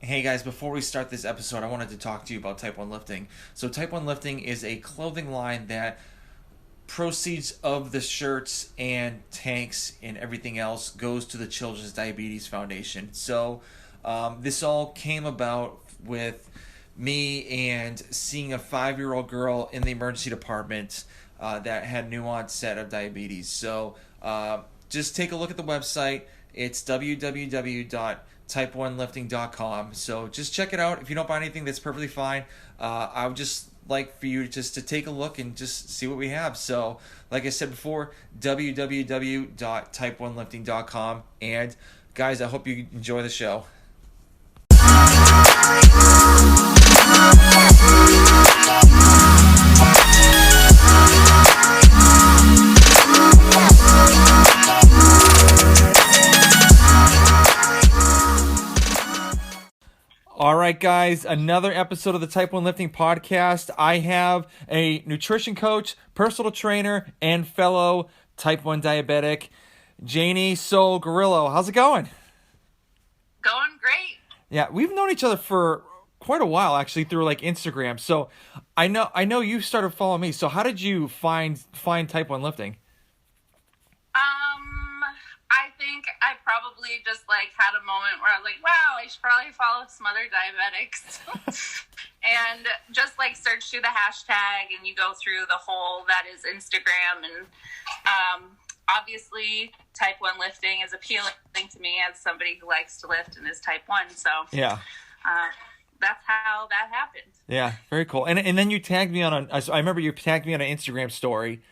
Hey guys, before we start this episode, I wanted to talk to you about Type 1 Lifting. So, Type 1 Lifting is a clothing line that proceeds of the shirts and tanks and everything else goes to the Children's Diabetes Foundation. So, this all came about with me and seeing a 5-year-old girl in the emergency department that had new onset of diabetes. So, just take a look at the website. It's www.type1lifting.com. So just check it out. If you don't buy anything, that's perfectly fine. I would just like for you just to take a look and just see what we have. So, like I said before, www.type1lifting.com. And guys, I hope you enjoy the show. All right, guys, another episode of the Type 1 Lifting Podcast. I have a nutrition coach, personal trainer, and fellow Type 1 diabetic, Janie Soehl-Grillo. How's it going? Going great. Yeah, we've known each other for quite a while, actually, through like Instagram. So I know you started following me. So how did you find Type 1 Lifting? I think I probably just had a moment where I was like, wow, I should probably follow some other diabetics. And just search through the hashtag and you go through the whole that is Instagram. And obviously Type 1 lifting is appealing to me as somebody who likes to lift and is Type 1. So yeah, that's how that happened. Yeah, very cool. And then you tagged me I remember you tagged me on an Instagram story,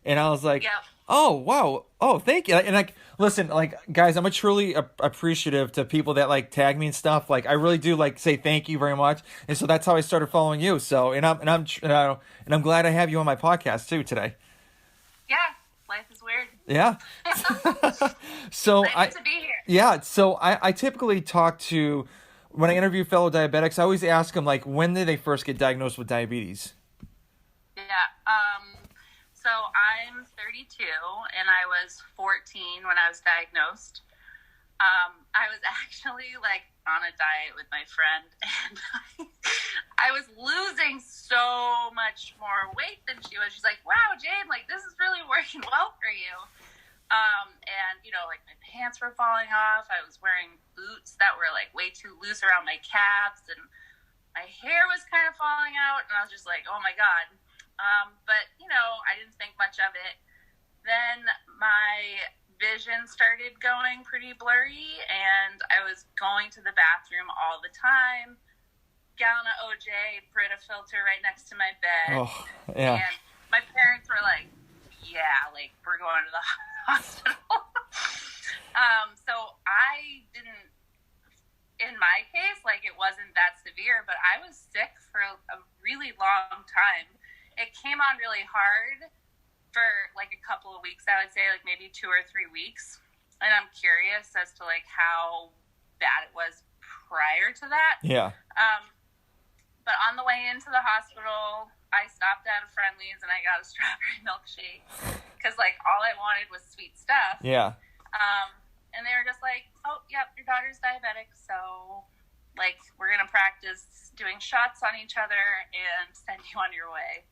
and I was like, yep. Oh, wow. Oh, thank you. And listen, guys, I'm truly appreciative to people that tag me and stuff. I really do say thank you very much. And so that's how I started following you. So, and I'm glad I have you on my podcast too today. Yeah. Life is weird. Yeah. So nice to be here. Yeah. So I typically talk to, when I interview fellow diabetics, I always ask them when did they first get diagnosed with diabetes? Yeah. So I'm 32, and I was 14 when I was diagnosed. I was actually on a diet with my friend, and I was losing so much more weight than she was. She's like, "Wow, Jane, this is really working well for you." And my pants were falling off. I was wearing boots that were way too loose around my calves, and my hair was kind of falling out, and I was just like, "Oh my God." But, I didn't think much of it. Then my vision started going pretty blurry, and I was going to the bathroom all the time. Gallon of OJ, Brita filter right next to my bed. Oh, yeah. And my parents were like, yeah, we're going to the hospital. So I didn't, in my case, it wasn't that severe, but I was sick for a really long time. It came on really hard for a couple of weeks, I would say, maybe 2 or 3 weeks. And I'm curious as to how bad it was prior to that. Yeah. But on the way into the hospital, I stopped at a Friendly's and I got a strawberry milkshake because all I wanted was sweet stuff. Yeah. And they were just like, oh, yep, your daughter's diabetic, so we're gonna practice doing shots on each other and send you on your way.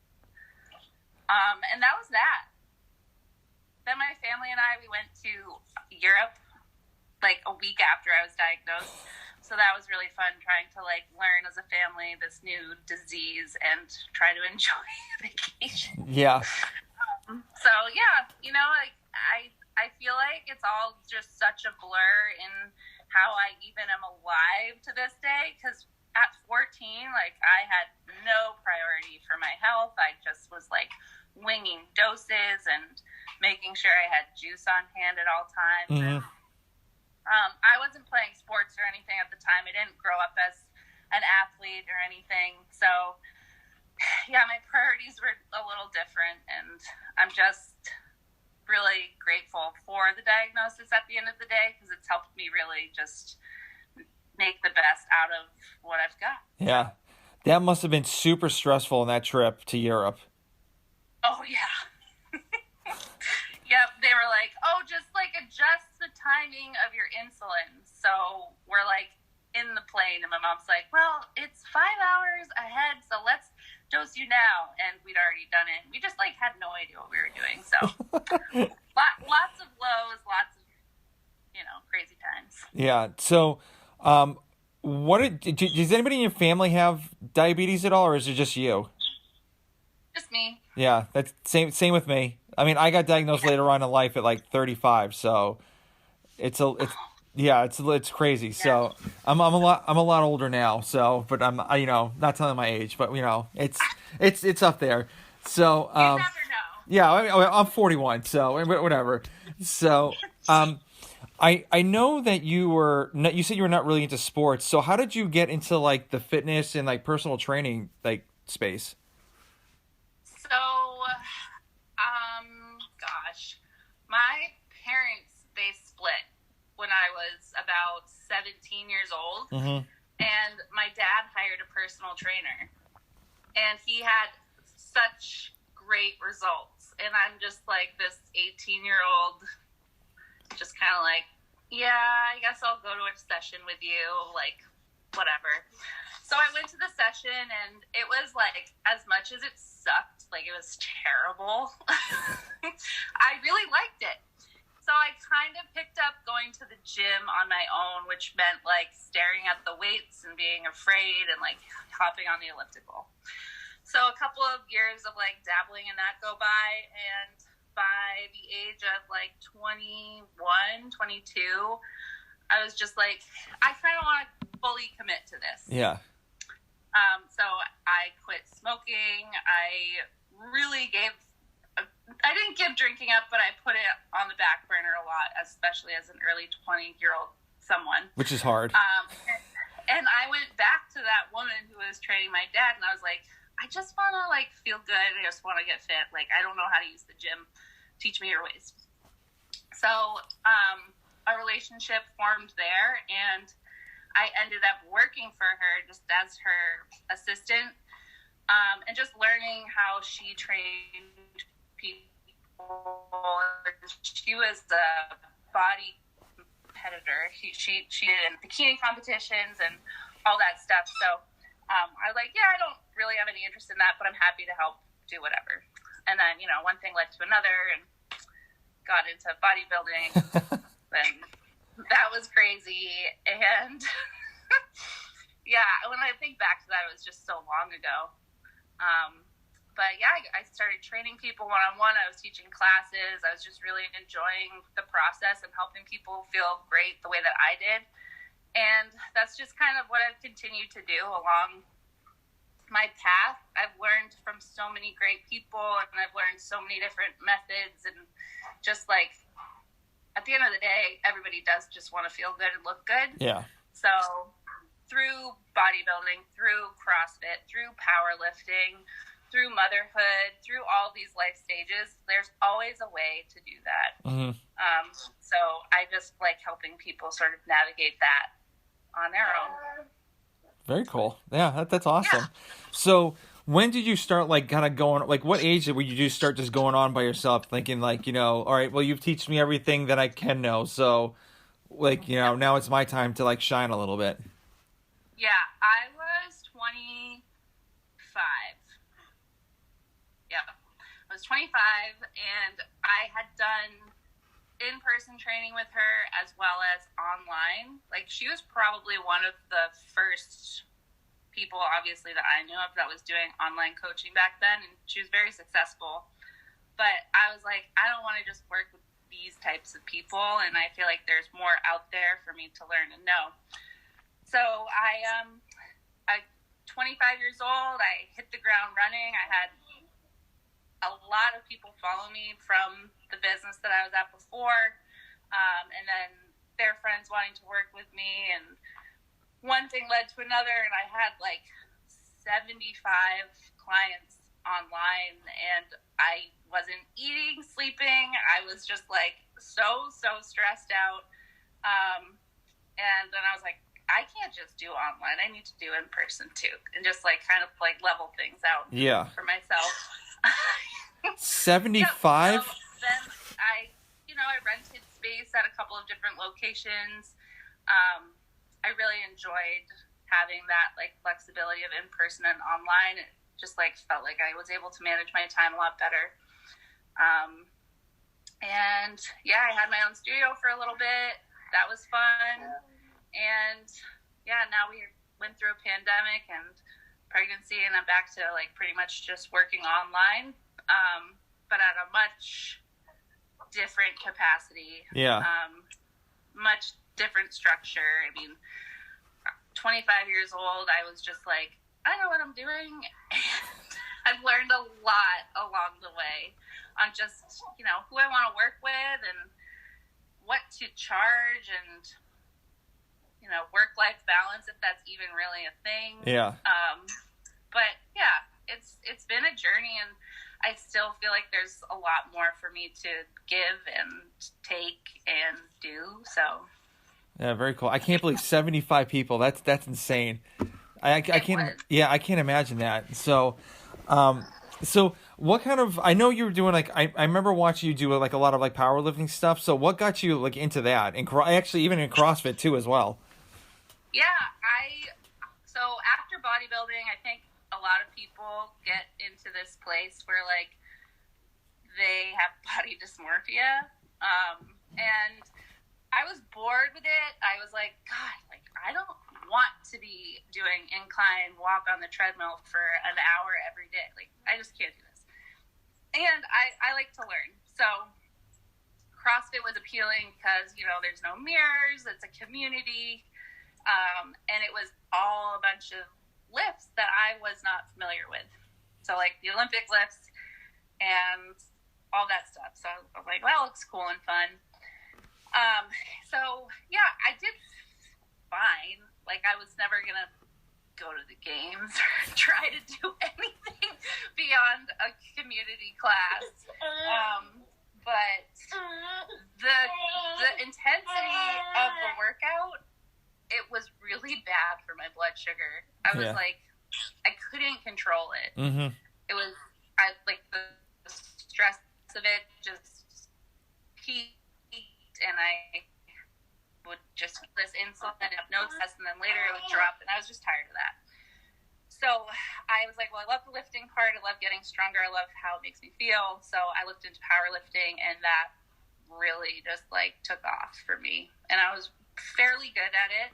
And that was that. Then my family and I, we went to Europe a week after I was diagnosed. So that was really fun, trying to learn as a family this new disease and try to enjoy vacation. Yeah. So yeah, I feel like it's all just such a blur in how I even am alive to this day, because at 14, I had no priority for my health. I just was winging doses and making sure I had juice on hand at all times. Mm-hmm. I wasn't playing sports or anything at the time. I didn't grow up as an athlete or anything. So yeah, my priorities were a little different, and I'm just really grateful for the diagnosis at the end of the day, because it's helped me really just make the best out of what I've got. Yeah. That must have been super stressful in that trip to Europe. Oh, yeah. Yep. They were like, oh, just adjust the timing of your insulin. So we're in the plane, and my mom's like, well, it's 5 hours ahead, so let's dose you now. And we'd already done it. We just like had no idea what we were doing. So lots of lows, lots of, crazy times. Yeah. So, does anybody in your family have diabetes at all, or is it just you? Just me. Yeah, that's same with me. I mean, I got diagnosed later on in life at like 35, so it's crazy. Yeah. So I'm a lot older now. So, but I'm not telling my age, but it's up there. So you never know. Yeah, I'm 41, so whatever. So I know that you said you were not really into sports. So how did you get into like the fitness and like personal training like space? So, gosh, my parents, they split when I was about 17 years old. Mm-hmm. And my dad hired a personal trainer. And he had such great results. And I'm just like this 18-year-old, just kind of like, yeah, I guess I'll go to a session with you, like, whatever. So I went to the session, and it was like, as much as it sucked, like it was terrible, I really liked it. So I kind of picked up going to the gym on my own, which meant like staring at the weights and being afraid and like hopping on the elliptical. So a couple of years of like dabbling in that go by, and by the age of like 21, 22, I was just like, I kind of want to fully commit to this. Yeah. So I quit smoking. I didn't give drinking up, but I put it on the back burner a lot, especially as an early 20-year-old someone. Which is hard. And I went back to that woman who was training my dad, and I was like, I just want to like feel good. I just want to get fit. Like, I don't know how to use the gym. Teach me your ways. So a relationship formed there, and I ended up working for her just as her assistant, and just learning how she trained people. She was a body competitor. She did bikini competitions and all that stuff. So I was like, yeah, I don't really have any interest in that, but I'm happy to help do whatever. And then, one thing led to another, and got into bodybuilding. And that was crazy. And yeah, when I think back to that, it was just so long ago. But yeah, I started training people one-on-one. I was teaching classes. I was just really enjoying the process and helping people feel great the way that I did. And that's just kind of what I've continued to do along my path. I've learned from so many great people, and I've learned so many different methods. And just like, at the end of the day, everybody does just want to feel good and look good. Yeah. So through bodybuilding, through CrossFit, through powerlifting, through motherhood, through all these life stages, there's always a way to do that. Mm-hmm. So I just like helping people sort of navigate that on their own. Very cool. Yeah, that's awesome. Yeah. So when did you start like kind of going, like what age did you just start just going on by yourself, thinking like, all right, well, you've taught me everything that I can know. So like, now it's my time to like shine a little bit. Yeah, I was 25. Yeah, I was 25, and I had done in-person training with her as well as online. Like, she was probably one of the first people, obviously, that I knew of that was doing online coaching back then, and she was very successful. But I was like, I don't want to just work with these types of people, and I feel like there's more out there for me to learn and know. So I'm 25 years old. I hit the ground running. I had a lot of people follow me from the business that I was at before, and then their friends wanting to work with me, and one thing led to another, and I had like 75 clients online, and I wasn't eating, sleeping. I was just like so stressed out, and then I was like, I can't just do online. I need to do in person too, and just like kind of like level things out. Yeah. For myself. 75. So then I rented space at a couple of different locations, I really enjoyed having that like flexibility of in-person and online. It just like felt like I was able to manage my time a lot better. And yeah, I had my own studio for a little bit. That was fun. And yeah, now we went through a pandemic and pregnancy, and I'm back to like pretty much just working online, but at a much different capacity. Yeah. Much different structure. I mean, 25 years old, I was just like, I know what I'm doing. And I've learned a lot along the way on just, you know, who I want to work with and what to charge and, you know, work-life balance, if that's even really a thing. Yeah. But yeah, it's been a journey, and I still feel like there's a lot more for me to give and take and do. So. Yeah, very cool. I can't believe 75 people. That's insane. I can't. Yeah, I can't imagine that. So, so what kind of? I know you were doing like I remember watching you do like a lot of like powerlifting stuff. So what got you like into that? And actually even in CrossFit too as well. Yeah, so after bodybuilding, I think a lot of people get into this place where like they have body dysmorphia, and I was bored with it. I was like, God, like I don't want to be doing incline walk on the treadmill for an hour every day. Like I just can't do this. And I like to learn. So CrossFit was appealing because, you know, there's no mirrors, it's a community, and it was all a bunch of lifts that I was not familiar with. So like the Olympic lifts and all that stuff. So I was like, well, it looks cool and fun. So yeah, I did fine. Like I was never going to go to the games or try to do anything beyond a community class. But the intensity of the workout, it was really bad for my blood sugar. I was like, I couldn't control it. Mm-hmm. It was, like the stress of it just peaked, and I would just put this insulin and have no test, and then later it would drop, and I was just tired of that. So I was like, well, I love the lifting part. I love getting stronger. I love how it makes me feel. So I looked into powerlifting, and that really just like took off for me. And I was fairly good at it.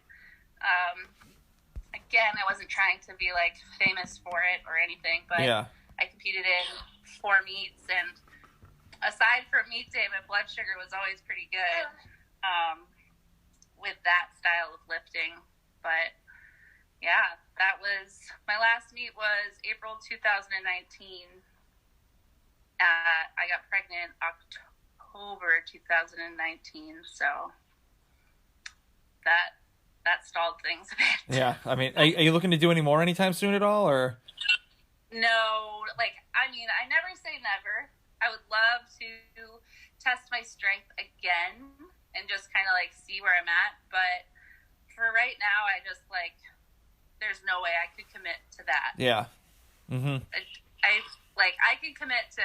Again, I wasn't trying to be like famous for it or anything, but I competed in 4 meets, and aside from meet day, my blood sugar was always pretty good with that style of lifting. But yeah, that was my last meet was April 2019. I got pregnant October 2019, so that stalled things a bit. Yeah, I mean, are you looking to do any more anytime soon at all, or? No, like I mean, I never say never. I would love to test my strength again and just kind of like see where I'm at, but for right now, I just like. There's no way I could commit to that. Yeah. Mm-hmm. I could commit to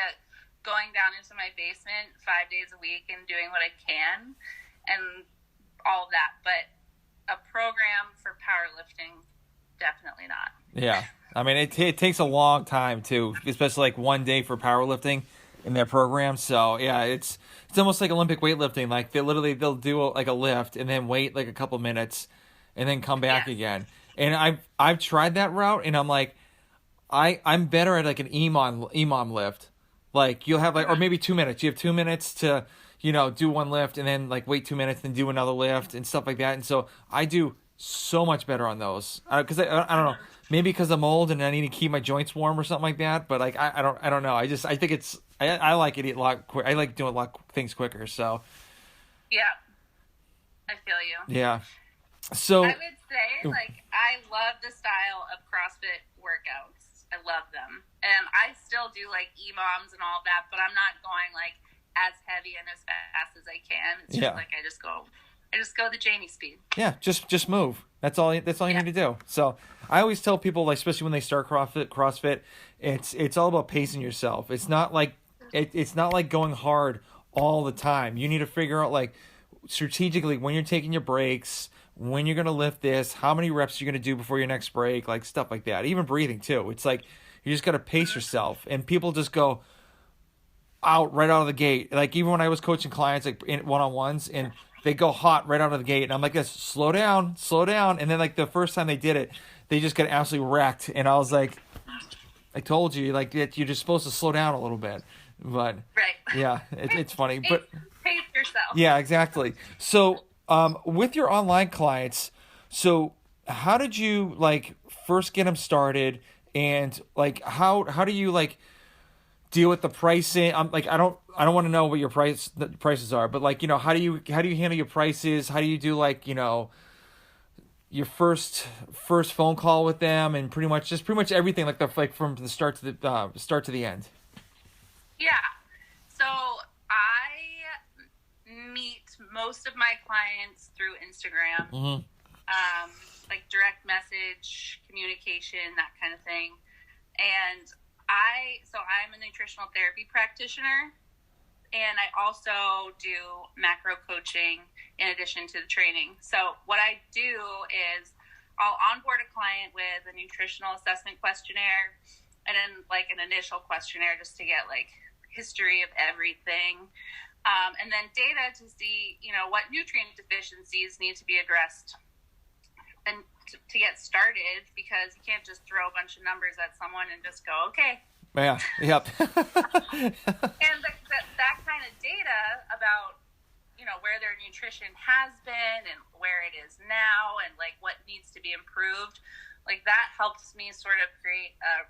going down into my basement 5 days a week and doing what I can and all of that. But a program for powerlifting, definitely not. Yeah. I mean, it takes a long time too, especially like 1 day for powerlifting in their program. So yeah, it's almost like Olympic weightlifting. Like they'll do like a lift and then wait like a couple minutes and then come back again. And I've tried that route, and I'm like, I'm better at like an EMOM lift. Like you'll have like, or maybe 2 minutes. You have 2 minutes to, you know, do one lift, and then like wait 2 minutes, then do another lift and stuff like that. And so I do so much better on those because I don't know, maybe because I'm old and I need to keep my joints warm or something like that. But like I don't know. I think it's I like it a lot quick. I like doing a lot of things quicker. So yeah, I feel you. Yeah. So I would say, like, I love the style of CrossFit workouts. I love them. And I still do, like, EMOMs and all that, but I'm not going, like, as heavy and as fast as I can. It's just, like, I just go the Janie speed. Yeah, just move. That's all you need to do. So I always tell people, like, especially when they start CrossFit, it's all about pacing yourself. It's not like going hard all the time. You need to figure out, like, strategically when you're taking your breaks, when you're going to lift this, how many reps you're going to do before your next break, like stuff like that. Even breathing too. It's like you just got to pace yourself, and people just go right out of the gate. Like even when I was coaching clients like in one-on-ones, and they go hot right out of the gate, and I'm like, this, slow down, and then like the first time they did it, they just got absolutely wrecked, and I was like, I told you, like you're just supposed to slow down a little bit, but right. Yeah, it's funny, but pace yourself. Yeah, exactly. So with your online clients, so how did you like first get them started, and like how do you like deal with the pricing? I'm like I don't want to know what your prices are, but like how do you handle your prices? How do you do like your first phone call with them, and pretty much everything like from the start to the end? Yeah. So I meet most of my clients through Instagram, like direct message, communication, that kind of thing. And I'm a nutritional therapy practitioner, and I also do macro coaching in addition to the training. So what I do is I'll onboard a client with a nutritional assessment questionnaire, and then like an initial questionnaire just to get like history of everything. And then data to see, what nutrient deficiencies need to be addressed and to get started, because you can't just throw a bunch of numbers at someone and just go, okay. Yeah. Yep. And that kind of data about, where their nutrition has been and where it is now and like what needs to be improved, like that helps me sort of create a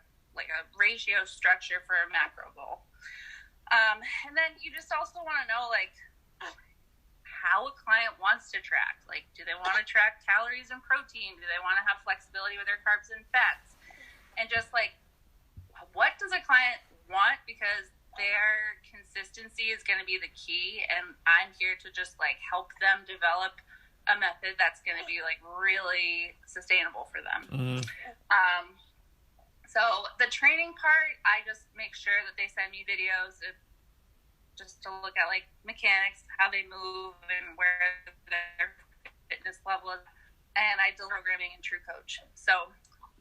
ratio structure for a macro goal. And then you just also want to know like how a client wants to track. Like, do they want to track calories and protein? Do they want to have flexibility with their carbs and fats? And just like, what does a client want? Because their consistency is going to be the key. And I'm here to just like help them develop a method that's going to be like really sustainable for them. Mm-hmm. So the training part, I just make sure that they send me videos just to look at like mechanics, how they move, and where their fitness level is. And I do programming in TrueCoach. So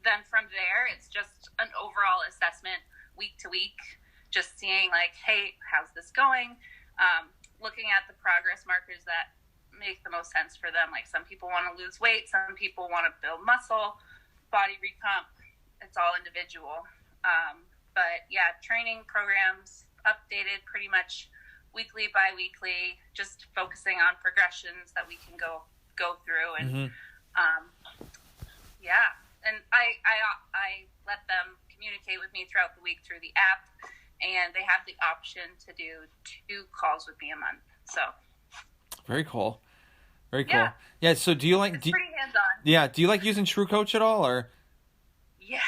then from there, it's just an overall assessment week to week, just seeing like, hey, how's this going? Looking at the progress markers that make the most sense for them. Like some people want to lose weight, some people want to build muscle, body recomp. It's all individual. But yeah, training programs updated pretty much weekly, bi-weekly, just focusing on progressions that we can go through. And yeah, and I let them communicate with me throughout the week through the app, and they have the option to do 2 calls with me a month. So very cool. Yeah, so do you like pretty hands-on. Yeah, do you like using TrueCoach at all, or? Yes,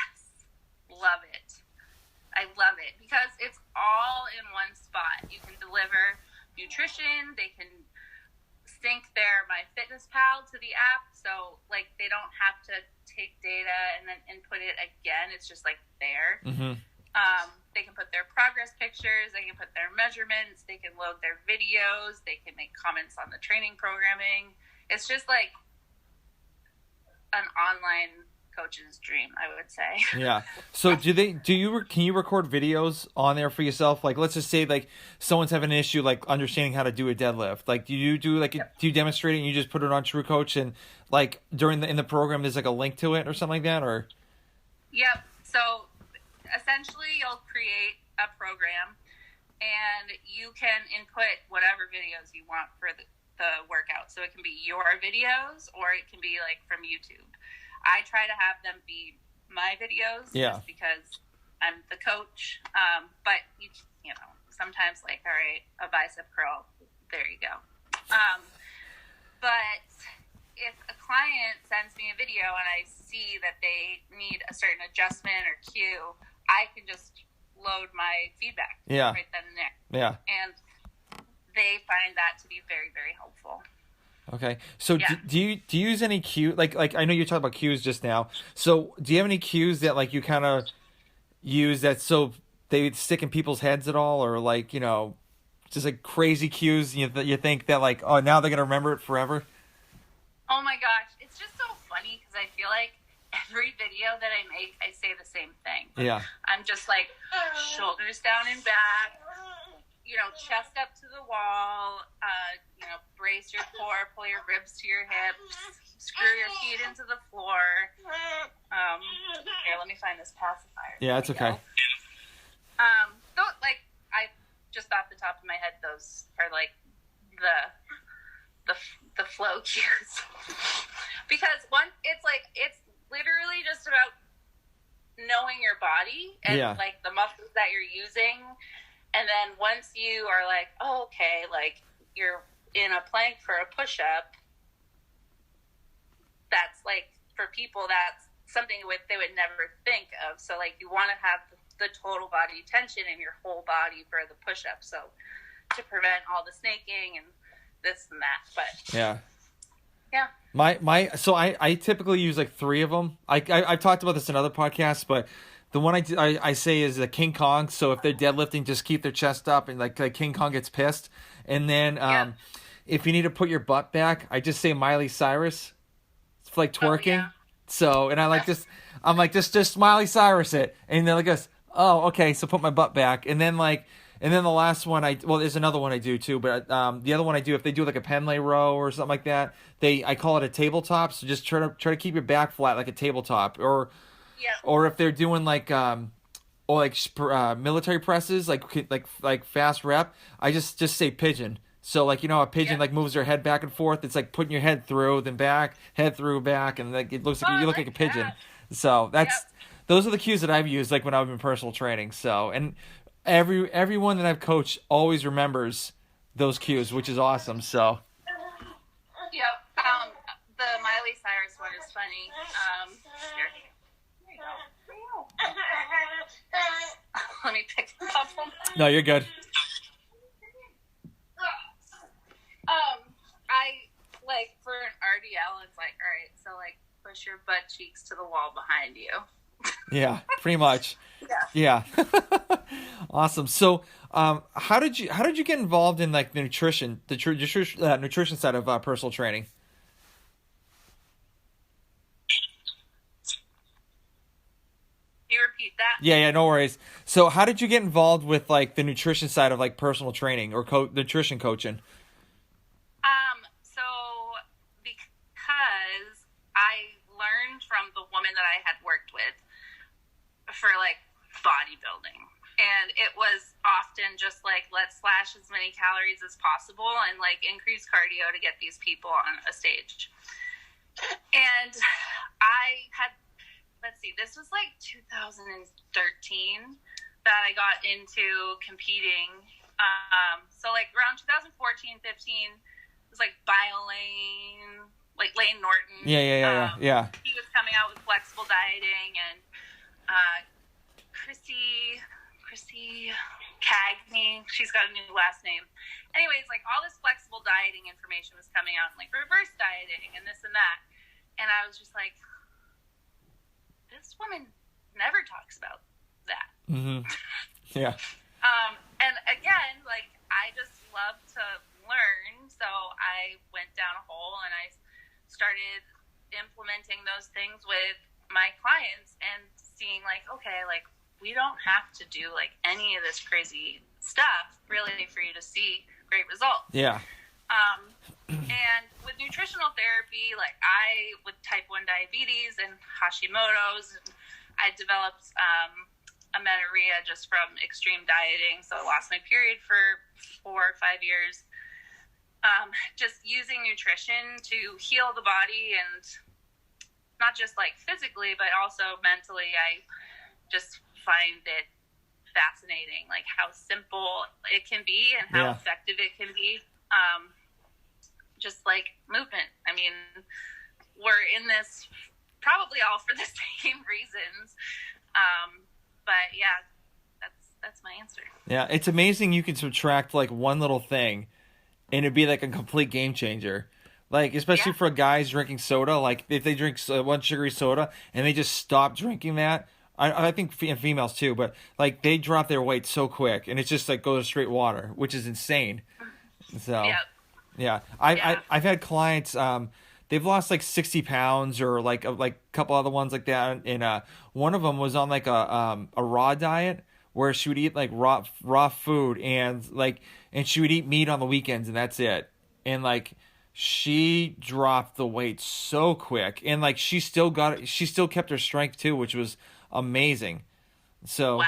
love it. I love it because it's all in one spot. You can deliver nutrition. They can sync their MyFitnessPal to the app, so like they don't have to take data and then input it again. It's just like there. Mm-hmm. They can put their progress pictures. They can put their measurements. They can load their videos. They can make comments on the training programming. It's just like an online coach's dream, I would say. Yeah. So can you record videos on there for yourself? Like, let's just say like someone's having an issue, like understanding how to do a deadlift. Like, do you demonstrate it and you just put it on TrueCoach, and like in the program, there's like a link to it or something like that, or? Yep. So essentially you'll create a program and you can input whatever videos you want for the workout. So it can be your videos or it can be like from YouTube. I try to have them be my videos just because I'm the coach. But you sometimes like, all right, a bicep curl, there you go. But if a client sends me a video and I see that they need a certain adjustment or cue, I can just load my feedback right then and there. Yeah. And they find that to be very, very helpful. Okay. So do you use any cues? Like I know you talked about cues just now. So do you have any cues that like you kind of use that so they stick in people's heads at all, or like, just like crazy cues you think that like, oh, now they're going to remember it forever? Oh my gosh. I feel like every video that I make, I say the same thing. Yeah. I'm just like, shoulders down and back, chest up to the wall, brace your core, pull your ribs to your hips, screw your feet into the floor. Here, let me find this pacifier. Yeah, it's okay. So, like, I just off the top of my head, those are like the flow cues. Because it's literally just about knowing your body and like the muscles that you're using. And then once you are like, oh, okay, like you're in a plank for a push-up, that's like, for people, that's something they would never think of. So like you want to have the total body tension in your whole body for the push-up. So to prevent all the snaking and this and that. But yeah. Yeah. So I typically use like 3 of them. I've talked about this in other podcasts, but the one I say is a King Kong. So if they're deadlifting, just keep their chest up and like King Kong gets pissed. And then if you need to put your butt back, I just say Miley Cyrus. It's like twerking. Oh, yeah. So, and I like this, I'm like, just Miley Cyrus it. And they're like, oh, okay. So put my butt back. And then the last one there's another one I do too, but the other one I do, if they do like a pen lay row or something like that, I call it a tabletop. So just try to keep your back flat like a tabletop, or if they're doing like military presses, like fast rep, I just say pigeon. So like, a pigeon like moves their head back and forth. It's like putting your head through, then back, head through, back, and like it looks like you look like a pigeon. That. So those are the cues that I've used like when I've been personal training. So, and everyone that I've coached always remembers those cues, which is awesome. So. Yep. The Miley Cyrus one is funny. Here you go. Let me pick them up. No, you're good. I like for an RDL, it's like, all right, so like push your butt cheeks to the wall behind you. Yeah, pretty much. Yeah. Awesome. So, how did you get involved in like the nutrition side of personal training? Can you repeat that? Yeah, no worries. So, how did you get involved with like the nutrition side of like personal training or nutrition coaching? So because I learned from the woman that I had worked with for like bodybuilding, and it was often just like, let's slash as many calories as possible and like increase cardio to get these people on a stage. And I had, this was like 2013 that I got into competing. So like around 2014, 15, it was like BioLane, like Lane Norton. Yeah. He was coming out with flexible dieting, and Chrissy Cagney, she's got a new last name. Anyways, like all this flexible dieting information was coming out, and like reverse dieting and this and that. And I was just like, this woman never talks about that. Mm-hmm. Yeah. And again, like I just love to learn, so I went down a hole and I started implementing those things with my clients and seeing like, okay, like we don't have to do like any of this crazy stuff really for you to see great results. Yeah. And with nutritional therapy, like I, with type 1 diabetes and Hashimoto's, I developed amenorrhea just from extreme dieting. So I lost my period for 4 or 5 years. Just using nutrition to heal the body, and not just like physically, but also mentally. I just find it fascinating, like how simple it can be and how effective it can be. Just like movement. I mean, we're in this probably all for the same reasons. But yeah, that's my answer. Yeah, it's amazing you can subtract like one little thing and it'd be like a complete game changer. Like, especially for guys drinking soda, like if they drink one sugary soda and they just stop drinking that, I think females too, but like they drop their weight so quick and it just like goes straight water, which is insane. So, yeah, I've had clients they've lost like 60 pounds or like a couple other ones like that. And one of them was on like a raw diet where she would eat like raw food and she would eat meat on the weekends and that's it. And like she dropped the weight so quick and like she still kept her strength too, which was amazing. So Wow.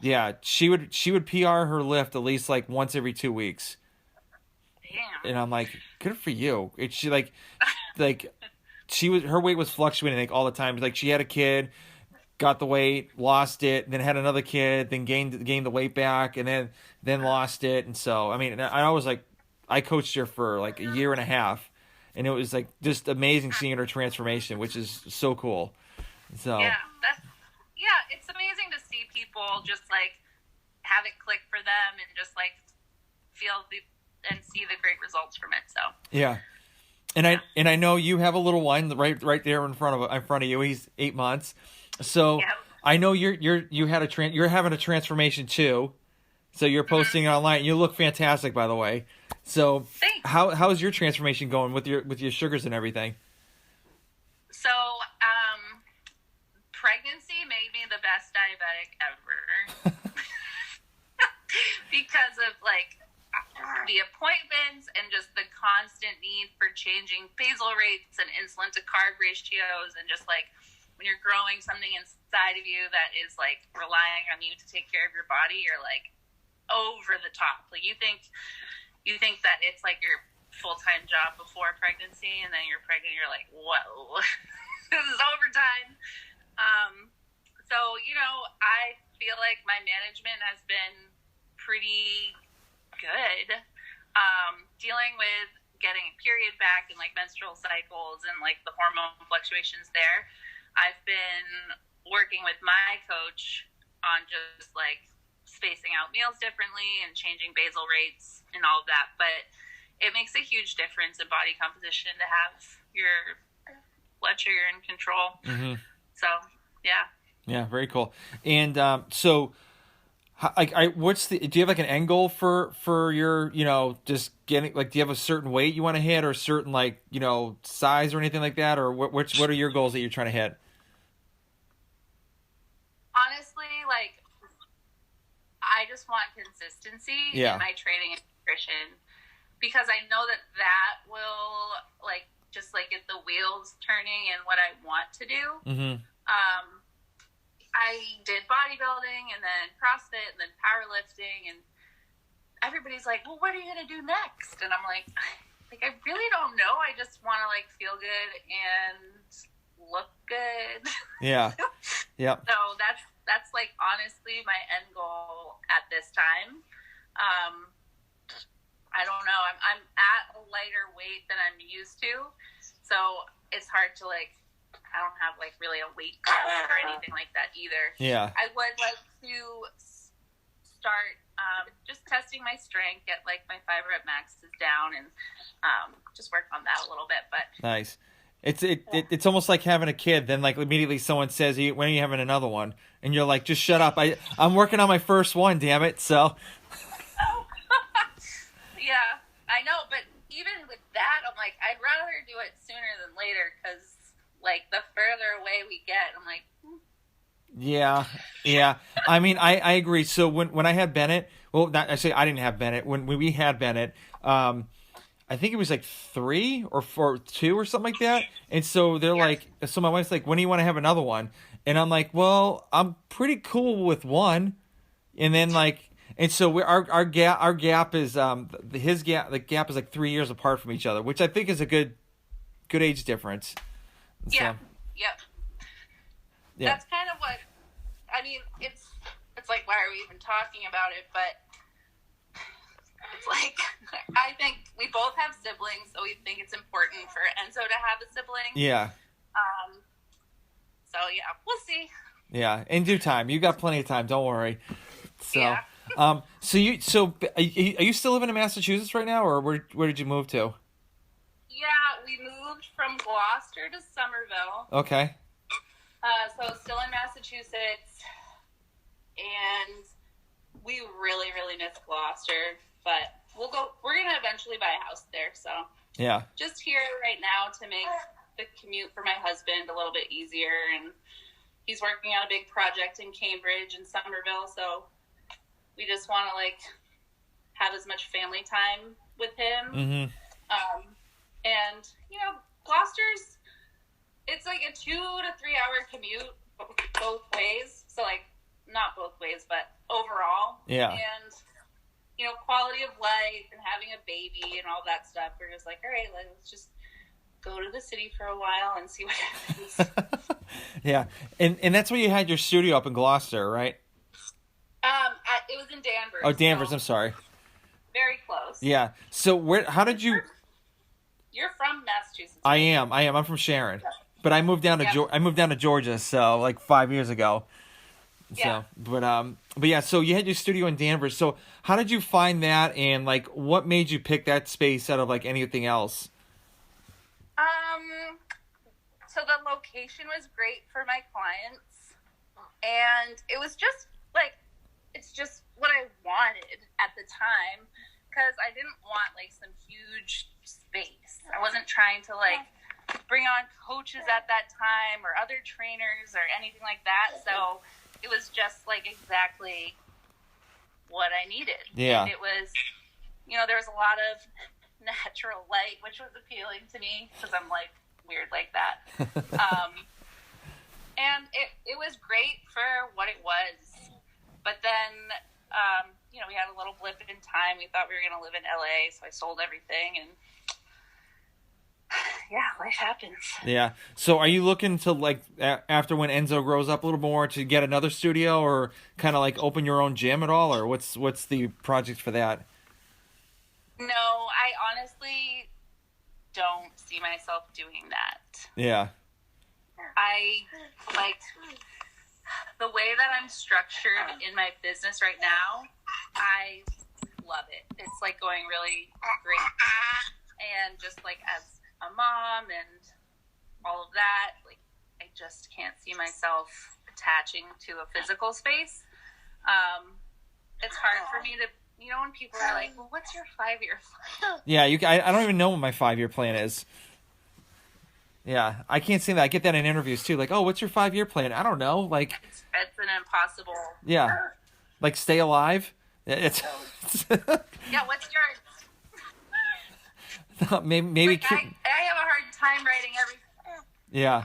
yeah, she would PR her lift at least like once every 2 weeks. Damn. And I'm like, good for you. It's she like her weight was fluctuating like all the time. Like she had a kid, got the weight, lost it, then had another kid, then gained the weight back, and then lost it. And so I mean, I was like, I coached her for like a year and a half, and it was like just amazing seeing her transformation, which is so cool. So it's amazing to see people just like have it click for them and just like and see the great results from it. So yeah. And I know you have a little one right there in front of you. He's 8 months. So yep. I know you're having a transformation too. So you're posting it online. You look fantastic, by the way. So thanks. How's your transformation going with your sugars and everything? So pregnancy made me the best diabetic ever because of like the appointments and just the constant need for changing basal rates and insulin to carb ratios, and just like when you're growing something inside of you that is like relying on you to take care of your body, you're like over the top. Like you think that it's like your full-time job before pregnancy, and then you're pregnant, you're like, whoa, this is overtime. So I feel like my management has been pretty good. Dealing with getting a period back and like menstrual cycles and like the hormone fluctuations there. I've been working with my coach on just like spacing out meals differently and changing basal rates and all of that. But it makes a huge difference in body composition to have your blood sugar in control. Mm-hmm. So, yeah. Yeah, very cool. And so, like, do you have like an end goal for your, just getting, like, do you have a certain weight you want to hit or a certain, like, size or anything like that? Or what are your goals that you're trying to hit? Honestly, like, I just want consistency in my training and nutrition, because I know that will, like, just, like, get the wheels turning in what I want to do. Mm-hmm. I did bodybuilding and then CrossFit and then powerlifting, and everybody's like, well, what are you going to do next? And I'm like, I really don't know. I just want to like feel good and look good. Yeah. Yep. So that's like honestly my end goal at this time. I don't know. I'm at a lighter weight than I'm used to. So it's hard to like, I don't have like really a weight goal or anything like that either. Yeah. I would like to start just testing my strength, get like my 5 rep maxes down, and just work on that a little bit. But nice. It's almost like having a kid. Then like immediately someone says, "When are you having another one?" And you're like, "Just shut up! I'm working on my first one. Damn it!" So. Yeah, I know, but even with that, I'm like, I'd rather do it sooner than later, because like the further away we get, I'm like. Yeah. I mean, I agree. So when I had Bennett, well, I didn't have Bennett. When we had Bennett, I think it was like 3 or 4, 2 or something like that. And so they're like, so my wife's like, when do you want to have another one? And I'm like, well, I'm pretty cool with one. And then like, and so our gap is the gap is like 3 years apart from each other, which I think is a good age difference. Yeah. So, yep. Yeah. That's kind of what, I mean, it's like, why are we even talking about it? But it's like, I think we both have siblings, so we think it's important for Enzo to have a sibling. Yeah. So yeah, we'll see. Yeah, in due time. You got plenty of time. Don't worry. So, yeah. So are you still living in Massachusetts right now, or where did you move to? Yeah, we moved from Gloucester to Somerville. Okay. So still in Massachusetts, and we really, really miss Gloucester, but we're going to eventually buy a house there, so. Yeah. just here right now to make the commute for my husband a little bit easier. And he's working on a big project in Cambridge and Somerville, so we just want to like have as much family time with him. Mm-hmm. And you know, Gloucester's, it's like a 2 to 3 hour commute both ways. So like not both ways, but overall. Yeah. And you know, quality of life and having a baby and all that stuff. We're just like, all right, let's just go to the city for a while and see what happens. Yeah, and that's where you had your studio up in Gloucester, right? It was in Danvers. Oh, Danvers. So I'm sorry. very close. Yeah. So where? How did you? You're from Massachusetts. I right? am. I'm from Sharon, but I moved down to Yeah. I moved down to Georgia, so like 5 years ago. So, Yeah. but yeah. So you had your studio in Danvers. So how did you find that, and like what made you pick that space out of like anything else? So the location was great for my clients, and it was just like, it's just what I wanted at the time, because I didn't want like some huge space. I wasn't trying to like bring on coaches at that time or other trainers or anything like that. So it was just like exactly what I needed. Yeah. And it was, you know, there was a lot of natural light, which was appealing to me because I'm like weird like that. And it was great for what it was. But then, you know, we had a little blip in time. We thought we were going to live in LA, so I sold everything, and yeah, life happens. Yeah. So are you looking to like after when Enzo grows up a little more to get another studio, or kind of like open your own gym at all, or what's the project for that? No, I honestly don't see myself doing that. Yeah. I like the way that I'm structured in my business right now. I love it. It's like going really great. And just like as a mom and all of that, like I just can't see myself attaching to a physical space. It's hard for me to, you know, when people are like, well, what's your 5-year plan? Yeah, I don't even know what my 5-year plan is. Yeah, I can't say that. I get that in interviews too. Like, oh, what's your 5-year plan? I don't know. Like, it's an impossible. Yeah, like stay alive. It's Yeah, what's yours? maybe. Like, I have a hard time writing everything. Yeah,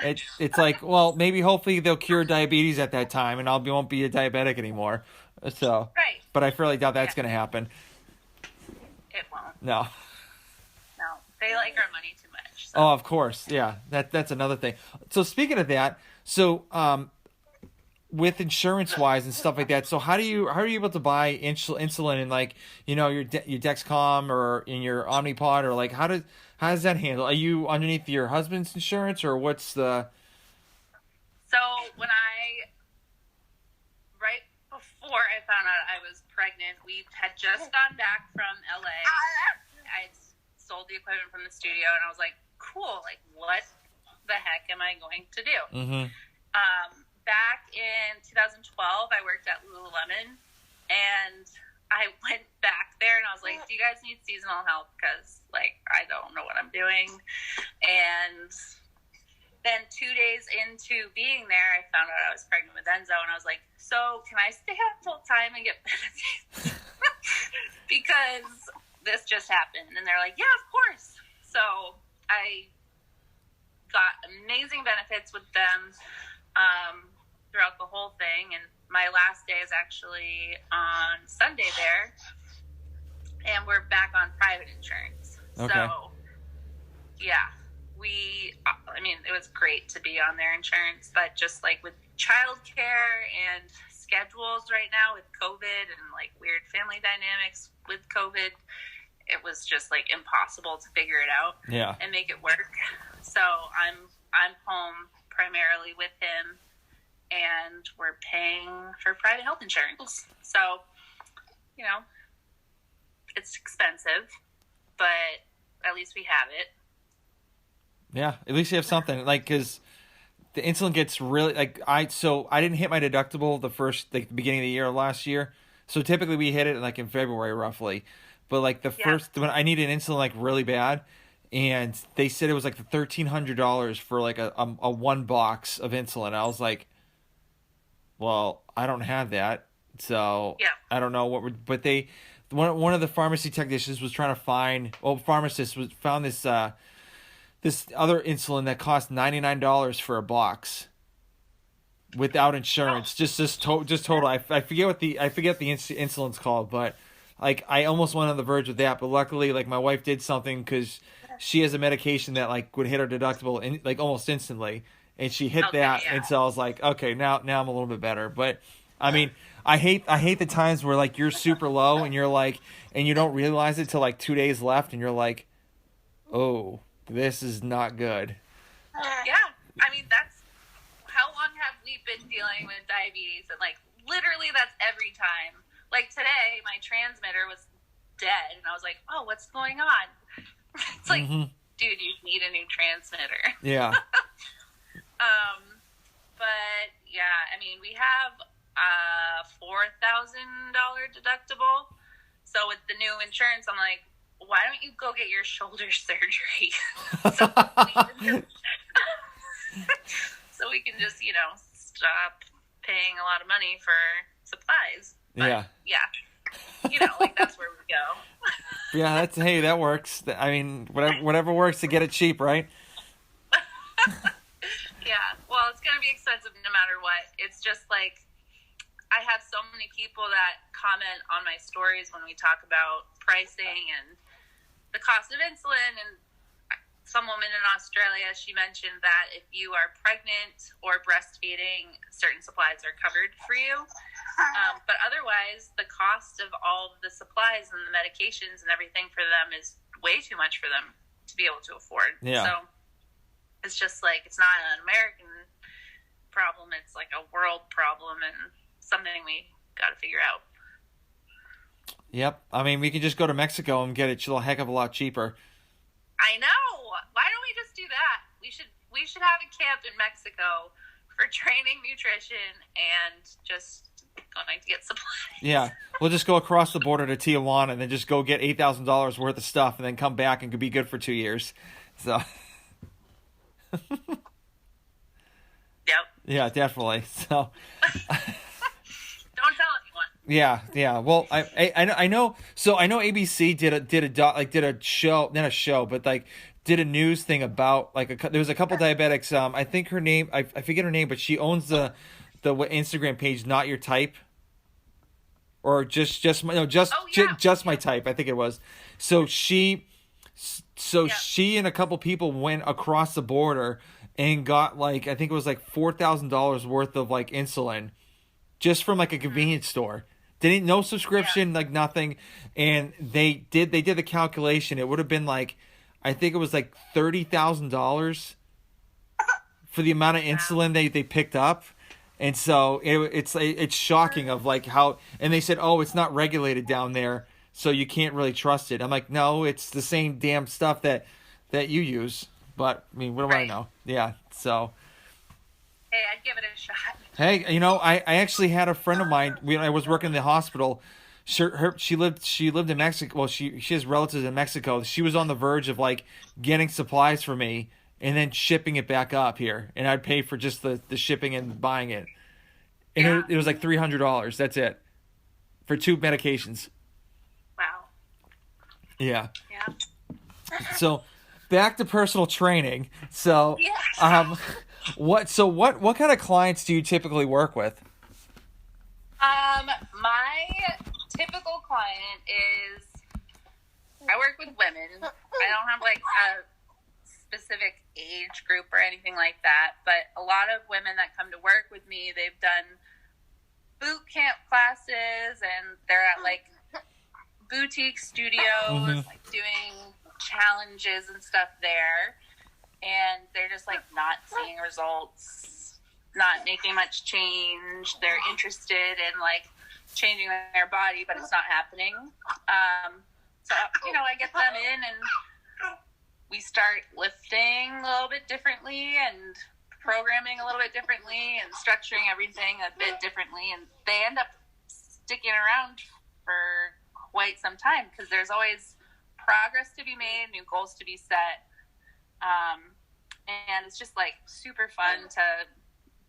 it's like, well, maybe hopefully they'll cure diabetes at that time, and won't be a diabetic anymore. So, right. But I really doubt that's going to happen. It won't. No. No, they like our money too much. So. Oh, of course. Yeah, that's another thing. So speaking of that, so with insurance wise and stuff like that, so how are you able to buy insulin and like, you know, your Dexcom or in your Omnipod, or like how does that handle? Are you underneath your husband's insurance, or what's the? So when right before I found out I was pregnant, we had just gone back from LA. I sold the equipment from the studio, and I was like, cool, like what the heck am I going to do? Mm-hmm. Back in 2012, I worked at Lululemon, and I went back there, and I was like, do you guys need seasonal help? Because, like, I don't know what I'm doing. And then 2 days into being there, I found out I was pregnant with Enzo, and I was like, so can I stay on full time and get benefits? Because this just happened. And they're like, yeah, of course. So I got amazing benefits with them throughout the whole thing. And my last day is actually on Sunday there. And we're back on private insurance. Okay. So, yeah. I mean, it was great to be on their insurance, but just like with childcare and schedules right now with COVID and like weird family dynamics with COVID, it was just like impossible to figure it out and make it work. So I'm home primarily with him, and we're paying for private health insurance. So, you know, it's expensive, but at least we have it. Yeah, at least you have something, like, because the insulin gets really, like, I didn't hit my deductible the beginning of the year last year. So typically we hit it like in February roughly. but like when I needed insulin like really bad, and they said it was like $1,300 for like a one box of insulin. I was like, well, I don't have that, so I don't know but one of the pharmacy technicians was trying to found this other insulin that cost $99 for a box without insurance. Just total. I forget the insulin's called, but like I almost went on the verge of that, but luckily like my wife did something because she has a medication that like would hit her deductible like almost instantly, and she hit that, and so I was like, okay, now I'm a little bit better. But I mean, I hate the times where like you're super low and you're like, and you don't realize it till like 2 days left, and you're like, oh, this is not good. Yeah, I mean that's how long have we been dealing with diabetes, and like literally that's every time. Like today, my transmitter was dead, and I was like, oh, what's going on? It's like, dude, you need a new transmitter. Yeah. But yeah, I mean, we have a $4,000 deductible. So with the new insurance, I'm like, why don't you go get your shoulder surgery? so we can just, stop paying a lot of money for supplies. But, yeah. Like that's where we go. Yeah, that works. I mean, whatever works to get it cheap, right? Yeah, well, it's going to be expensive no matter what. It's just like, I have so many people that comment on my stories when we talk about pricing and the cost of insulin. And some woman in Australia, she mentioned that if you are pregnant or breastfeeding, certain supplies are covered for you. But otherwise, the cost of all of the supplies and the medications and everything for them is way too much for them to be able to afford. Yeah. So it's just like, it's not an American problem. It's like a world problem and something we got to figure out. Yep. I mean, we can just go to Mexico and get it a heck of a lot cheaper. I know. Why don't we just do that? We should have a camp in Mexico for training, nutrition, and just going to get supplies. Yeah. We'll just go across the border to Tijuana and then just go get $8,000 worth of stuff and then come back and could be good for 2 years. So. Yep. Yeah, definitely. So. Don't tell anyone. Yeah. Well, I know. So I know ABC did a show, not a show, but like did a news thing about like there was a couple diabetics. I think her name, I forget her name, but she owns the Instagram page, Not Your Type, or just my type. I think it was. So she and a couple people went across the border and got like, I think it was like $4,000 worth of like insulin just from like a convenience store. No subscription, like nothing. And they did the calculation. It would have been like, I think it was like $30,000 for the amount of insulin they picked up. And so it's shocking of like how, and they said, oh, it's not regulated down there, so you can't really trust it. I'm like, no, it's the same damn stuff that you use. But I mean, what do I know? Yeah. So. Hey, I'd give it a shot. Hey, I actually had a friend of mine. I was working in the hospital. She lived in Mexico. Well, she has relatives in Mexico. She was on the verge of like getting supplies for me and then shipping it back up here, and I'd pay for just the shipping and buying it. And it was like $300. That's it for 2 medications. Wow. Yeah. Yeah. So, back to personal training. So, what kind of clients do you typically work with? My typical client is, I work with women. I don't have like a specific age group or anything like that, but a lot of women that come to work with me, they've done boot camp classes and they're at like boutique studios, like doing challenges and stuff there, and they're just like not seeing results, not making much change. They're interested in like changing their body, but it's not happening. So I get them in and we start lifting a little bit differently and programming a little bit differently and structuring everything a bit differently, and they end up sticking around for quite some time because there's always progress to be made, new goals to be set. And it's just like super fun to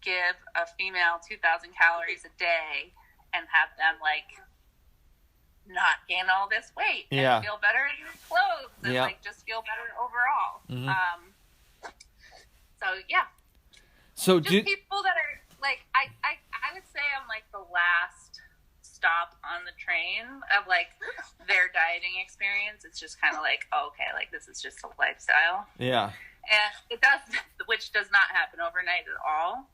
give a female 2,000 calories a day and have them like not gain all this weight and feel better in your clothes and like just feel better overall. So yeah. So just people that are like, I would say I'm like the last stop on the train of like their dieting experience. It's just kind of like, oh, okay, like this is just a lifestyle. Yeah. And it does, which does not happen overnight at all.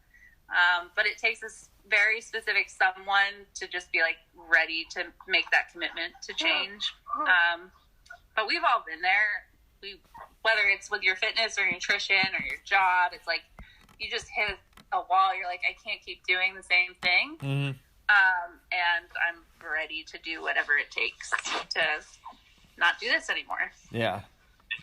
But it takes a very specific someone to just be like ready to make that commitment to change. But we've all been there. Whether it's with your fitness or nutrition or your job, it's like you just hit a wall. You're like, I can't keep doing the same thing. And I'm ready to do whatever it takes to not do this anymore. Yeah.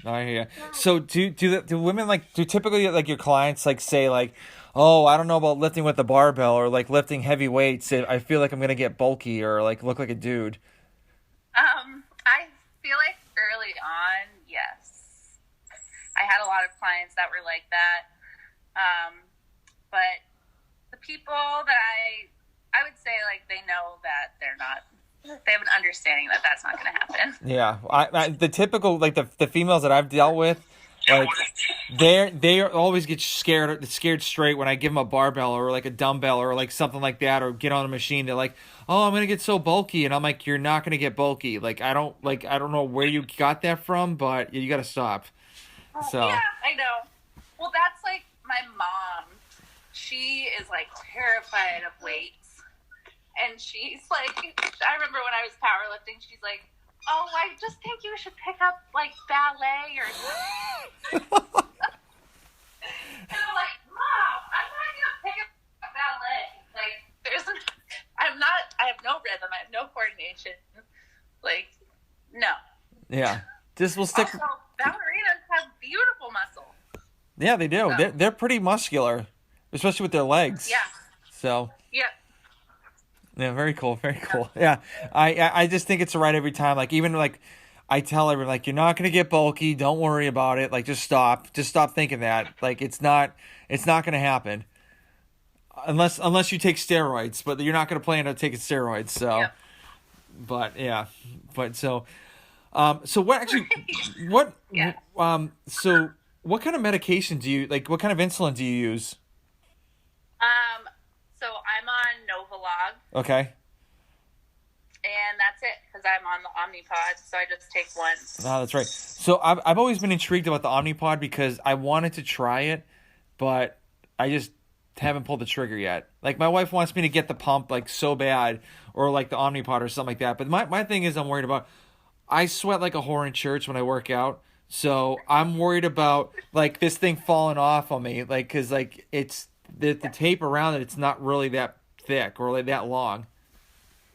I hear you. So do women like, do typically like your clients like say like, oh, I don't know about lifting with the barbell or like lifting heavy weights. I feel like I'm going to get bulky or like look like a dude. I feel like early on, yes. I had a lot of clients that were like that. But the people that I would say like they know that they have an understanding that that's not going to happen. Yeah. The typical, like the females that I've dealt with, like they always get scared straight when I give them a barbell or like a dumbbell or like something like that, or get on a machine. They're like, oh, I'm going to get so bulky. And I'm like, you're not going to get bulky. Like, I don't know where you got that from, but you got to stop. So. Yeah, I know. Well, that's like my mom. She is like terrified of weights. And she's like, I remember when I was powerlifting, she's like, oh, I just think you should pick up like ballet or something. And I'm like, Mom, I'm not going to pick up ballet. Like, I have no rhythm. I have no coordination. Like, no. Yeah. Just we'll stick. Also, ballerinas have beautiful muscle. Yeah, they do. So. They're pretty muscular, especially with their legs. Yeah. So. Yeah. Yeah, very cool, very cool. Yeah, I just think it's right every time. Like even like I tell everyone, like you're not gonna get bulky. Don't worry about it. Like just stop thinking that. Like it's not gonna happen unless you take steroids. But you're not gonna plan on taking steroids. So, yeah. So what actually what yeah. So what kind of medication do you like? What kind of insulin do you use? So I'm on Novolog. Okay. And that's it, because I'm on the Omnipod, so I just take one. Oh, that's right. So I've always been intrigued about the Omnipod because I wanted to try it, but I just haven't pulled the trigger yet. Like my wife wants me to get the pump like so bad, or like the Omnipod or something like that. But my thing is I'm worried about, I sweat like a whore in church when I work out. So I'm worried about like this thing falling off on me, like, cause like it's, the tape around it, it's not really that thick or like that long.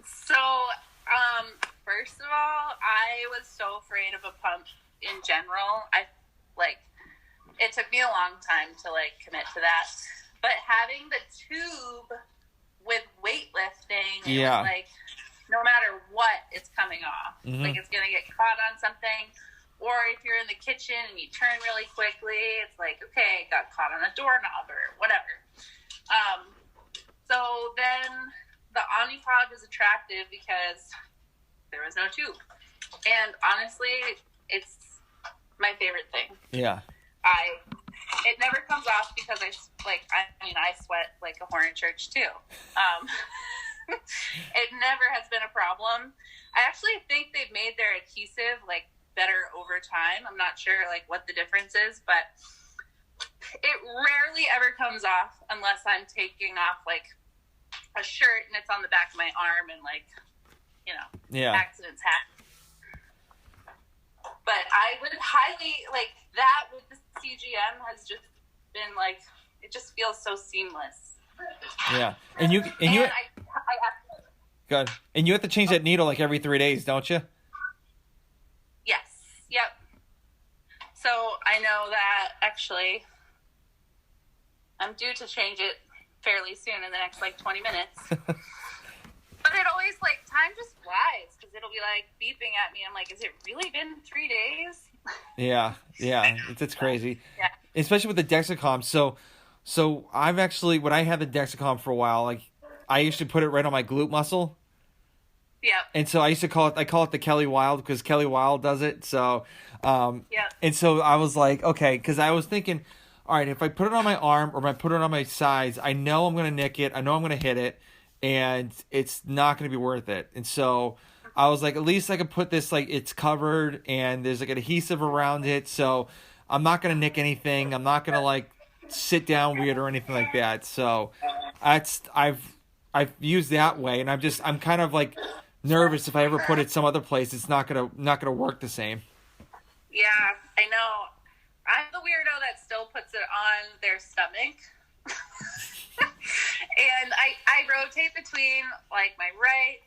So, first of all, I was so afraid of a pump in general. It took me a long time to like commit to that. But having the tube with weightlifting, yeah, like no matter what, it's coming off. Like it's gonna get caught on something. Or if you're in the kitchen and you turn really quickly, it's like, okay, got caught on a doorknob or whatever. So then the Omnipod was attractive because there was no tube. And honestly, it's my favorite thing. Yeah. It never comes off because I sweat like a whore in church too. It never has been a problem. I actually think they've made their adhesive like better over time. I'm not sure like what the difference is, but it rarely ever comes off unless I'm taking off like a shirt and it's on the back of my arm and like, accidents happen. But I would highly like that with the CGM has just been like, it just feels so seamless. Yeah. And you good. And you have to change that needle like every 3 days, don't you? Yes. Yep. So I know that actually I'm due to change it fairly soon in the next like 20 minutes. But it always always like, time just flies because it'll be like beeping at me. I'm like, has it really been 3 days? Yeah, it's crazy. Yeah. Especially with the Dexcom. So I've actually, when I had the Dexcom for a while, like I used to put it right on my glute muscle. Yeah. And so I call it the Kelly Wild because Kelly Wild does it. So, Yeah. and so I was like, okay, because I was thinking, all right, if I put it on my arm or if I put it on my sides, I know I'm going to nick it. I know I'm going to hit it, and it's not going to be worth it. And so I was like, at least I could put this, like, it's covered and there's like an adhesive around it. So I'm not going to nick anything. I'm not going to like sit down weird or anything like that. So I've used that way, and I'm kind of like nervous if I ever put it some other place, it's not gonna work the same. Yeah, I know. I'm the weirdo that still puts it on their stomach. And I rotate between like my right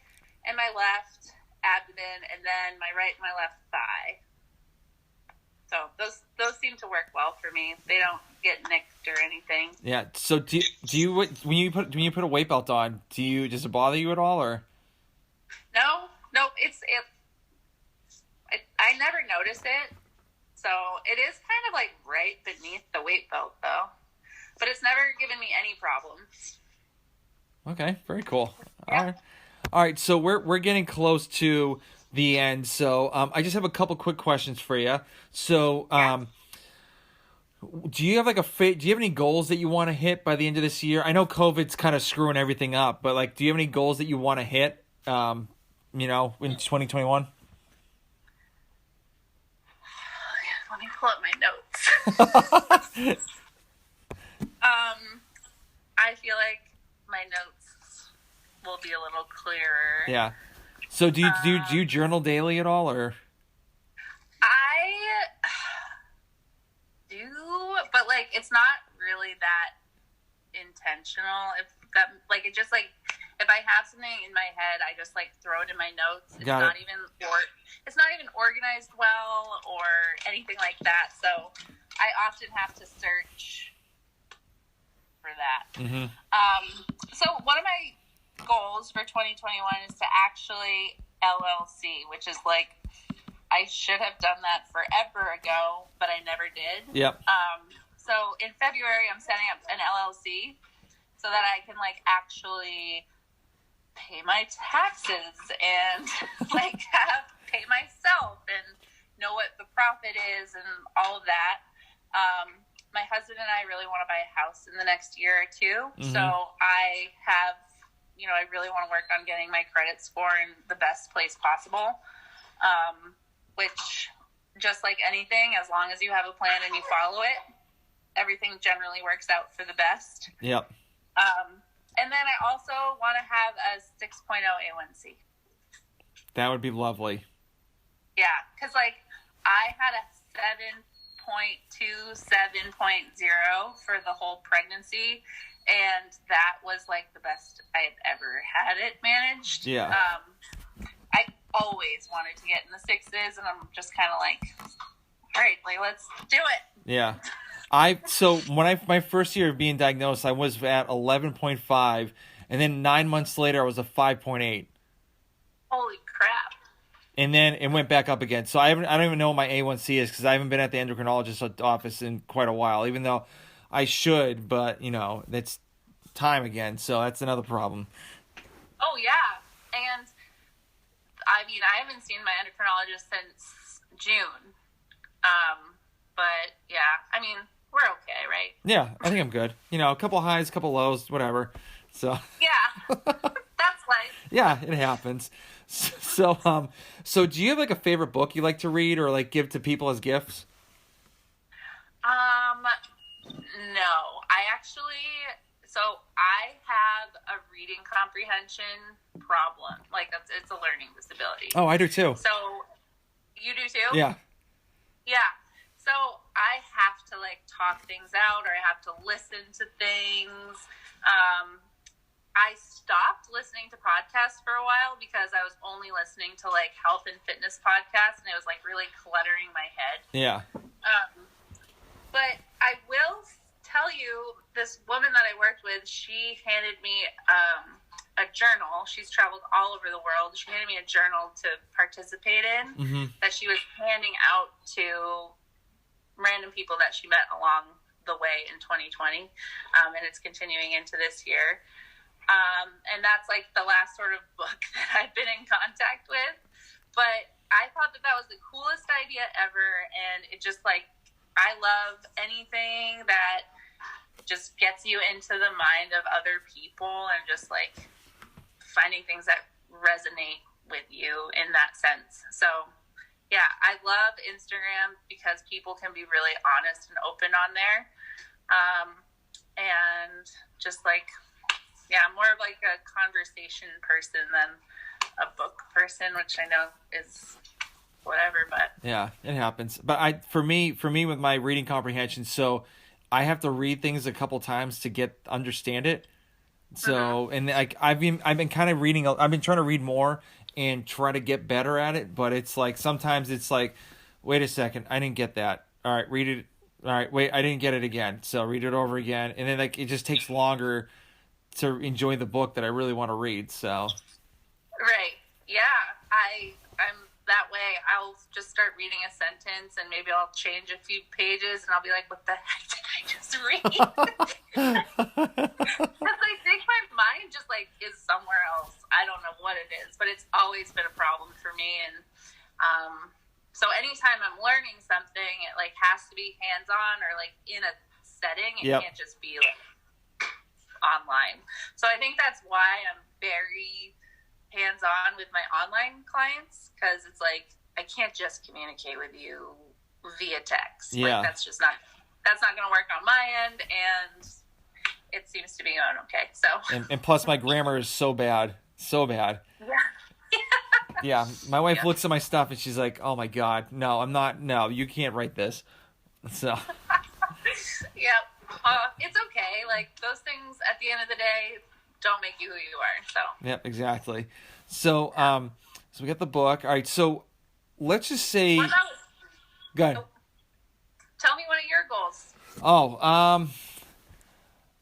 and my left abdomen, and then my right and my left thigh. So those seem to work well for me. They don't get nicked or anything. Yeah. So do you when you put a weight belt on, does it bother you at all, or? No, I never noticed it. So it is kind of like right beneath the weight belt though. But it's never given me any problems. Okay, very cool. Yeah. All right. So we're getting close to the end. So I just have a couple quick questions for you. So do you have do you have any goals that you want to hit by the end of this year? I know COVID's kind of screwing everything up, but like, do you have any goals that you want to hit? In 2021? Let me pull up my notes. I feel like my notes will be a little clearer. Yeah. So do you journal daily at all, or? I do, but like it's not really that intentional. If that like it just like if I have something in my head, I just like throw it in my notes. It's not even organized well or anything like that. So I often have to search for that. Mm-hmm. So one of my goals for 2021 is to actually LLC, which is like I should have done that forever ago, but I never did. Yep. So in February, I'm setting up an LLC so that I can like actually pay my taxes and like pay myself and know what the profit is and all of that. My husband and I really want to buy a house in the next year or two. Mm-hmm. So I have, I really want to work on getting my credit score in the best place possible. Which just like anything, as long as you have a plan and you follow it, everything generally works out for the best. Yep. And then I also want to have a 6.0 A1C. That would be lovely. Yeah, because like I had a 7.2, 7.0 for the whole pregnancy, and that was like the best I had ever had it managed. Yeah. I always wanted to get in the 6s, and I'm just kind of like, all right, like let's do it. Yeah. So when my first year of being diagnosed, I was at 11.5, and then 9 months later, I was a 5.8. Holy crap! And then it went back up again. So I don't even know what my A1C is because I haven't been at the endocrinologist's office in quite a while, even though I should. But it's time again, so that's another problem. Oh yeah, and I mean I haven't seen my endocrinologist since June. But yeah, I mean. We're okay, right? Yeah, I think I'm good. A couple highs, a couple lows, whatever. So yeah, that's life. Yeah, it happens. So do you have like a favorite book you like to read or like give to people as gifts? No, I have a reading comprehension problem. Like it's a learning disability. Oh, I do too. So you do too? Yeah. Yeah. So I have to like talk things out, or I have to listen to things. I stopped listening to podcasts for a while because I was only listening to like health and fitness podcasts, and it was like really cluttering my head. Yeah. But I will tell you, this woman that I worked with, she handed me a journal. She's traveled all over the world. She handed me a journal to participate in that she was handing out to random people that she met along the way in 2020. And it's continuing into this year. And that's like the last sort of book that I've been in contact with. But I thought that was the coolest idea ever. And it just like, I love anything that just gets you into the mind of other people and just like finding things that resonate with you in that sense. So yeah, I love Instagram because people can be really honest and open on there. And just like, yeah, I'm more of like a conversation person than a book person, which I know is whatever, but yeah, it happens. But for me with my reading comprehension, so I have to read things a couple times to understand it. So and like I've been kind of reading. I've been trying to read more and try to get better at it. But it's like sometimes it's like, wait a second, I didn't get that. All right, read it. All right, wait, I didn't get it again. So read it over again, and then like it just takes longer to enjoy the book that I really want to read. So right, yeah, I'm that way. I'll just start reading a sentence and maybe I'll change a few pages and I'll be like, what the heck did I just read? Because I think my mind just like is somewhere else. I don't know what it is, but it's always been a problem for me. And so anytime I'm learning something, it like has to be hands-on or like in a setting. It can't just be like online. So I think that's why I'm very hands-on with my online clients, because it's like I can't just communicate with you via text. Like that's not going to work on my end, and it seems to be going okay. So and plus my grammar is so bad. Yeah, my wife looks at my stuff and she's like, oh my god, no, I'm not, no, you can't write this. So it's okay. Like those things at the end of the day don't make you who you are. So yep, exactly. So so we got the book. All right, so let's just say what about, go ahead. Tell me one of your goals.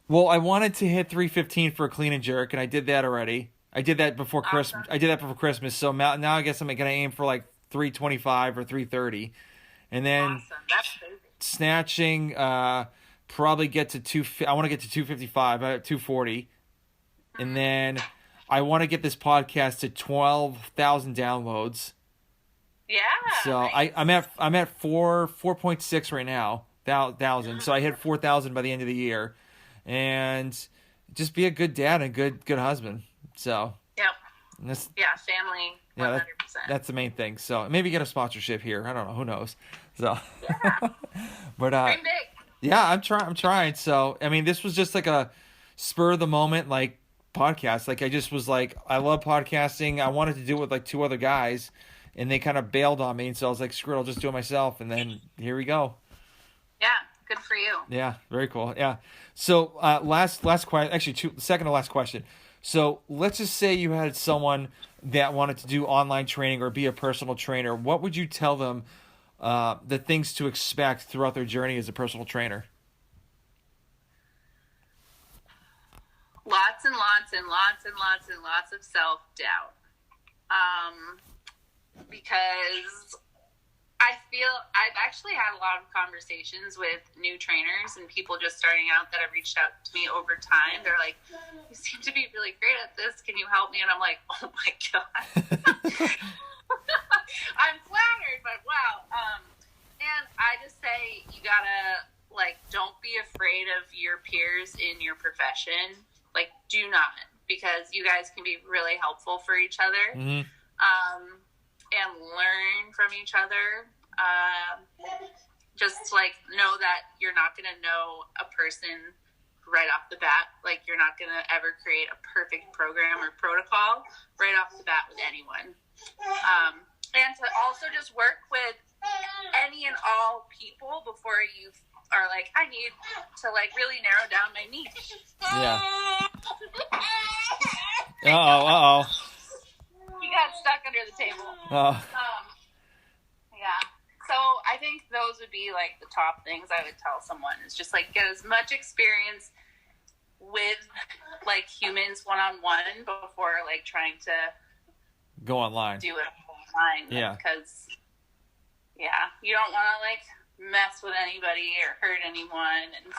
Well, I wanted to hit 315 for a clean and jerk, and I did that already. I did that before Christmas. So now I guess I'm going to aim for like 325 or 330. And then awesome. That's crazy. Snatching, probably get to I want to get to 255, 240. And then I want to get this podcast to 12,000 downloads. Yeah. So nice. I'm at 4.6 right now, 1,000. So I hit 4,000 by the end of the year, and just be a good dad and good husband. So yep. Family. 100%. That's the main thing. So maybe get a sponsorship here. I don't know. Who knows? So yeah. But dream big. Yeah, I'm trying. So I mean, this was just like a spur of the moment like podcast. Like I just was like, I love podcasting. I wanted to do it with like two other guys, and they kind of bailed on me. And so I was like, screw it, I'll just do it myself. And then here we go. Yeah, good for you. Yeah, very cool. Yeah. So last question, actually second to last question. So let's just say you had someone that wanted to do online training or be a personal trainer. What would you tell them the things to expect throughout their journey as a personal trainer? Lots and lots and lots and lots and lots of self-doubt. Because I feel I've actually had a lot of conversations with new trainers and people just starting out that have reached out to me over time. They're like, you seem to be really great at this. Can you help me? And I'm like, oh my God. I'm flattered, but wow. And I just say you gotta, like, don't be afraid of your peers in your profession. Like, do not, because you guys can be really helpful for each other. Mm-hmm. And learn from each other. Just like know that you're not going to know a person right off the bat. Like you're not going to ever create a perfect program or protocol right off the bat with anyone. And to also just work with any and all people before you are like, I need to like really narrow down my niche. Yeah. Uh-oh. He got stuck under the table. Yeah. So I think those would be like the top things I would tell someone is just like get as much experience with like humans one-on-one before like trying to go online. Do it online. Yeah. Because, yeah, you don't want to like mess with anybody or hurt anyone, and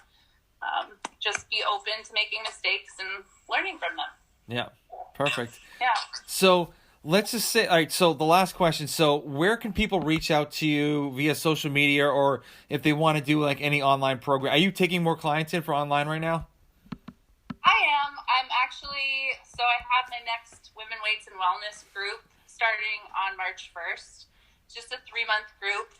just be open to making mistakes and learning from them. Yeah. Perfect. Yeah. So let's just say, all right, so the last question. So where can people reach out to you via social media, or if they want to do like any online program? Are you taking more clients in for online right now? I am. I'm actually, so I have my next Women Weights and Wellness group starting on March 1st. It's just a 3-month group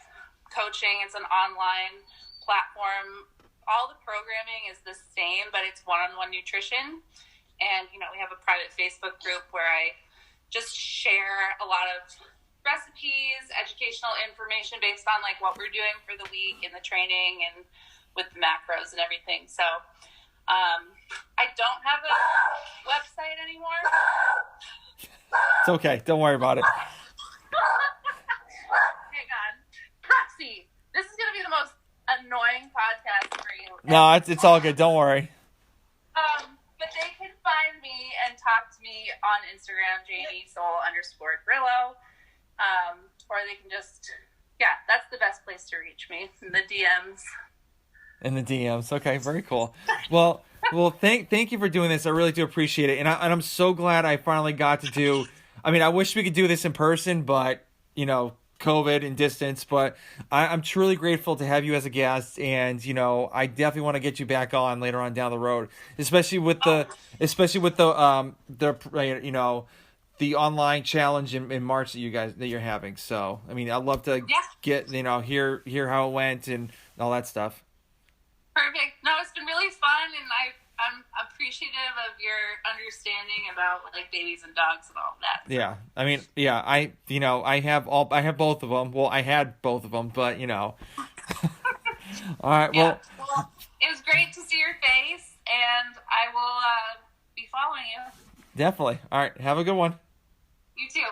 coaching. It's an online platform. All the programming is the same, but it's one-on-one nutrition. And, you know, we have a private Facebook group where I just share a lot of recipes, educational information based on like what we're doing for the week and the training and with the macros and everything. So, I don't have a website anymore. It's okay. Don't worry about it. Hang on. Roxy, this is going to be the most annoying podcast for you. No, it's all good. Don't worry. But they can find me and talk to me on Instagram, Janie Soehl_Grillo. Or they can just, yeah, that's the best place to reach me, in the DMs. In the DMs. Okay, very cool. Well, thank you for doing this. I really do appreciate it. And I'm so glad I finally got to do, I mean, I wish we could do this in person, but, you know, COVID and distance, but I'm truly grateful to have you as a guest, and you know, I definitely want to get you back on later on down the road, especially with the you know, the online challenge in March that you're having. So I mean, I'd love to get, you know, hear how it went and all that stuff. Perfect. No, it's been really fun, and I'm appreciative of your understanding about like babies and dogs and all of that. Yeah, I mean, yeah, I have both of them. Well, I had both of them, but you know. All right. Yeah. Well, it was great to see your face, and I will be following you. Definitely. All right. Have a good one. You too.